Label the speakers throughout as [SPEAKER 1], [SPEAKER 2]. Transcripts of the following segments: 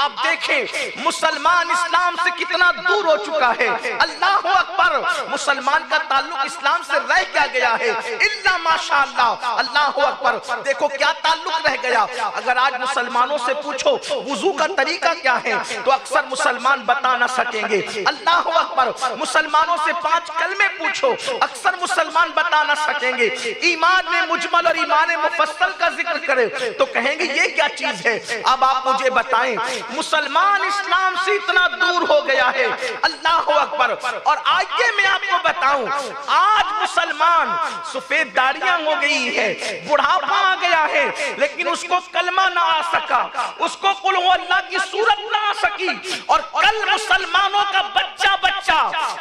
[SPEAKER 1] آپ دیکھیں مسلمان اسلام سے کتنا دور ہو چکا ہے. اللہ اکبر. مسلمان کا تعلق اسلام سے رہ کیا گیا ہے؟ الا ماشاءاللہ. اللہ اکبر. دیکھو کیا تعلق رہ گیا. اگر آج مسلمانوں سے پوچھو وضو کا طریقہ کیا ہے تو اکثر مسلمان بتا نہ سکیں گے. اللہ اکبر. مسلمانوں سے 5 کلمے پوچھو اکثر مسلمان بتا نہ سکیں گے. ایمان میں مجمل اور ایمان مفصل کا ذکر کرے تو کہیں گے یہ کیا چیز ہے. اب آپ مجھے بتائیں مسلمان اسلام سے اتنا دور ہو گیا ہے. اللہ اکبر. اور آئیے میں آپ کو بتاؤں آج مسلمان سفید داڑیاں ہو گئی ہے, بڑھاپا آ گیا ہے, لیکن اس کو کلمہ نہ آ سکا, اس کو قل ہو اللہ کی صورت نہ آ سکی. اور کل مسلمانوں کا بچہ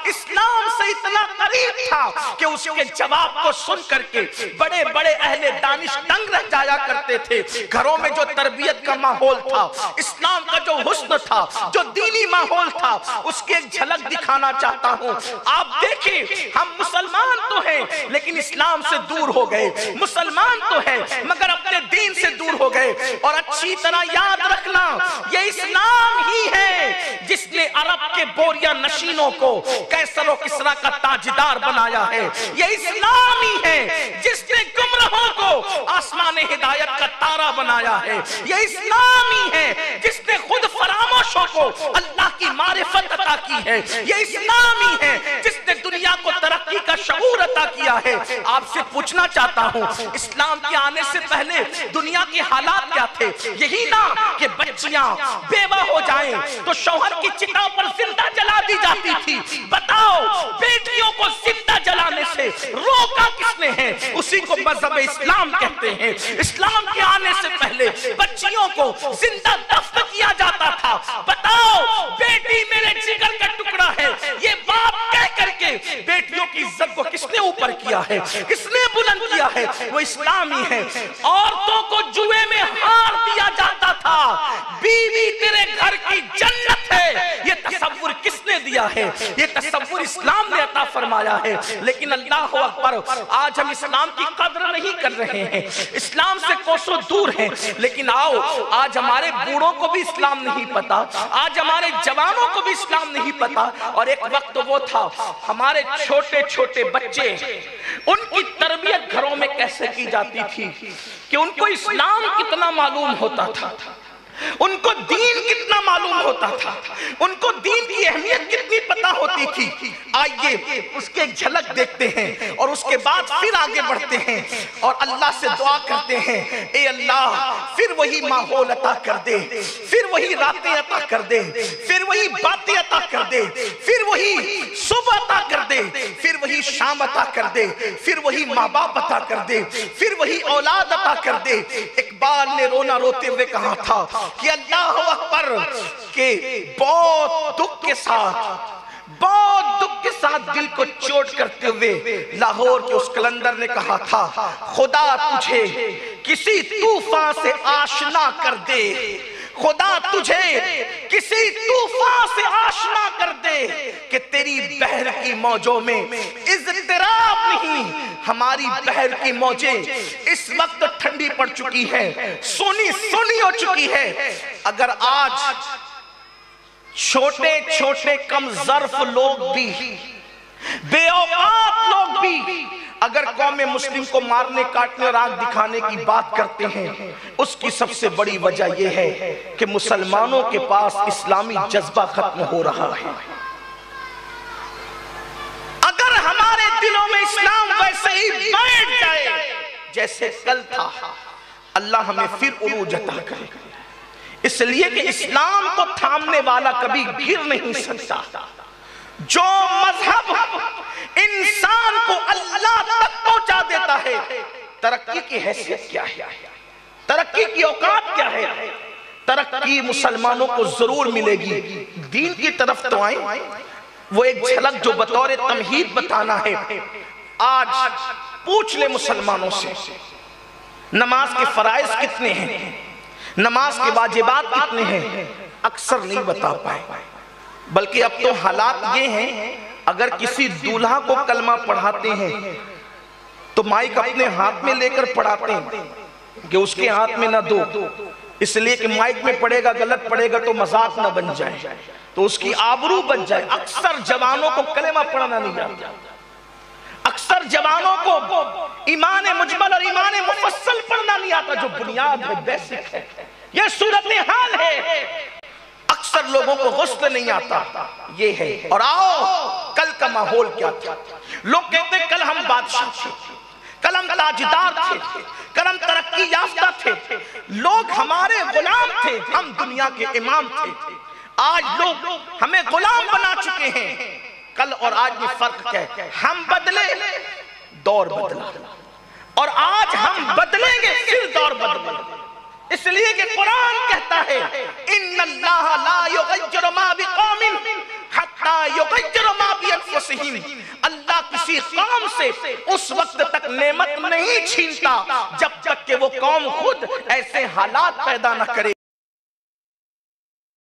[SPEAKER 1] اسلام سے اتنا قریب تھا کہ اس کے جواب کو سن کر کے بڑے بڑے اہل دانش دنگ رہ جایا کرتے تھے. گھروں میں جو تربیت کا ماحول تھا, اسلام کا جو حسن تھا, جو دینی ماحول تھا, اس کی ایک جھلک دکھانا چاہتا ہوں. آپ دیکھیں ہم مسلمان تو ہیں لیکن اسلام سے دور ہو گئے. مسلمان تو ہیں مگر اپنے دین سے دور ہو گئے. اور اچھی طرح یاد رکھنا یہ اسلام ہی ہے جس نے عرب کے بوریا نشینوں کو قیصر و کسریٰ کا تاجدار بنایا ہے. یہ اسلام ہی ہے جس نے گمراہوں کو آسمان ہدایت کا تارا بنایا ہے. یہ اسلام ہی ہے جس نے خود فراموشوں کو اللہ کی معرفت عطا کی ہے. یہ اسلام ہی ہے جس نے دنیا کو ترقی کا شعور عطا کیا ہے. آپ سے پوچھنا چاہتا ہوں اسلام کے آنے سے پہلے دنیا کے حالات کیا تھے؟ یہی نا کہ بچیاں بیوہ ہو جائیں تو شوہر کی چتا پر زندہ جلا دی جاتی تھی. بتاؤ بیٹیوں کو زندہ جلانے سے روکا کس نے ہے؟ اسی کو مذہب اسلام کہتے ہیں. اسلام کے آنے سے پہلے بچیوں کو زندہ دفن کیا جاتا تھا. بتاؤ بیٹی میرے جگر کا ٹکڑا ہے یہ باپ کہہ کر کے بیٹیوں کی عزت کو کس نے اوپر کیا ہے, کس نے بلند کیا ہے؟ وہ اسلامی ہے. عورتوں کو جوئے میں ہار دیا جاتا تھا. بیوی تیرے گھر کی جنت ہے یہ تصور کس نے دیا ہے؟ یہ تصور اسلام نے عطا فرمایا ہے. لیکن اللہ اکبر آج ہم اسلام کی قدر نہیں کر رہے ہیں, اسلام سے کوسوں دور ہیں. لیکن آؤ آج ہمارے بوڑھوں کو بھی اسلام نہیں پتا, آج ہمارے جوانوں کو بھی اسلام نہیں پتا. اور ایک وقت وہ تھا ہمارے چھوٹے چھوٹے بچے ان کی تربیت گھروں میں کیسے کی جاتی تھی کہ ان کو اسلام کتنا معلوم ہوتا تھا, ان کو دین کتنا معلوم ہوتا تھا, ان کو دین کی اہمیت کتنی پتہ ہوتی تھی. آئیے اس کے ایک جھلک دیکھتے ہیں اور اس کے بعد پھر آگے بڑھتے ہیں اور اللہ سے دعا کرتے ہیں اے اللہ پھر وہی ماحول عطا کر دے, پھر وہی راتیں عطا کر دے, پھر وہی باتیں عطا کر دے, پھر وہی صبح عطا کر دے, پھر وہی شام عطا کر دے, پھر وہی ماں باپ عطا کر دے, پھر وہی اولاد عطا کر دے. اقبال نے رونا روتے ہوئے کہا تھا کہ اللہ اکبر کہ بہت دکھ کے ساتھ دل کو چوٹ کرتے ہوئے لاہور کے اس کلندر نے کہا تھا خدا تجھے کسی طوفان سے آشنا کر دے, خدا تجھے کسی طوفان سے آشنا کر دے کہ تیری بحر کی موجوں میں اضطراب نہیں. ہماری بحر کی موجیں اس وقت ٹھنڈی پڑ چکی ہے, سونی ہو چکی ہے. اگر آج چھوٹے چھوٹے کم ظرف لوگ بھی, بے اوقات لوگ بھی اگر قوم مسلم کو مارنے کاٹنے اور آنکھ دکھانے کی بات کرتے ہیں اس کی سب سے بڑی وجہ یہ ہے کہ مسلمانوں کے پاس اسلامی جذبہ ختم ہو رہا ہے. اگر ہمارے دلوں میں اسلام ویسے ہی بیٹھ جائے جیسے کل تھا اللہ ہمیں پھر عروج عطا کرے. اس لیے کہ اسلام کو تھامنے والا کبھی گر نہیں سکتا. جو مذہب انسان کو اللہ تک پہنچا دیتا ہے ترقی کی حیثیت کیا ہے, ترقی کی اوقات کیا ہے؟ ترقی مسلمانوں کو ضرور ملے گی. دین کی طرف تو آئیں, وہ ایک جھلک جو بطور تمہید بتانا ہے. آج پوچھ لے مسلمانوں سے نماز کے فرائض کتنے ہیں, نماز کے واجبات کتنے ہیں, اکثر نہیں بتا پائے. بلکہ اب تو حالات یہ ہیں اگر کسی دولہا کو کلمہ پڑھاتے ہیں تو مائک اپنے ہاتھ میں لے کر پڑھاتے ہیں کہ اس کے ہاتھ میں نہ دو, اس لیے کہ مائک میں پڑھے گا غلط پڑھے گا تو مذاق نہ بن جائے، تو اس کی آبرو بن جائے۔ اکثر جوانوں کو کلمہ پڑھنا نہیں آتا، اکثر جوانوں کو ایمان مجمل اور ایمان مفصل پڑھنا نہیں آتا، جو بنیاد ہے، بیسک ہے۔ یہ صورتحال ہے، اکثر لوگوں کو غسل نہیں آتا، یہ ہے۔ اور آؤ کل کا ماحول کیا تھا؟ لوگ کہتے ہیں کل ہم بادشاہ تھے، کل ہم تاجدار تھے، کل ہم ترقی یافتہ تھے، لوگ ہمارے غلام تھے، ہم دنیا کے امام تھے۔ آج لوگ ہمیں غلام بنا چکے ہیں۔ کل اور آج میں فرق کیا ہے؟ ہم بدلے، دور بدلا، اور آج ہم بدلیں گے، پھر دور بدلیں گے۔ اس لیے کہ قرآن کہتا ہے ان اللہ لا یغیر ما بقوم حتی یغیر ما بانفسہم، اللہ کسی قوم سے اس وقت تک نعمت نہیں چھینتا جب تک کہ وہ قوم خود ایسے حالات پیدا نہ کرے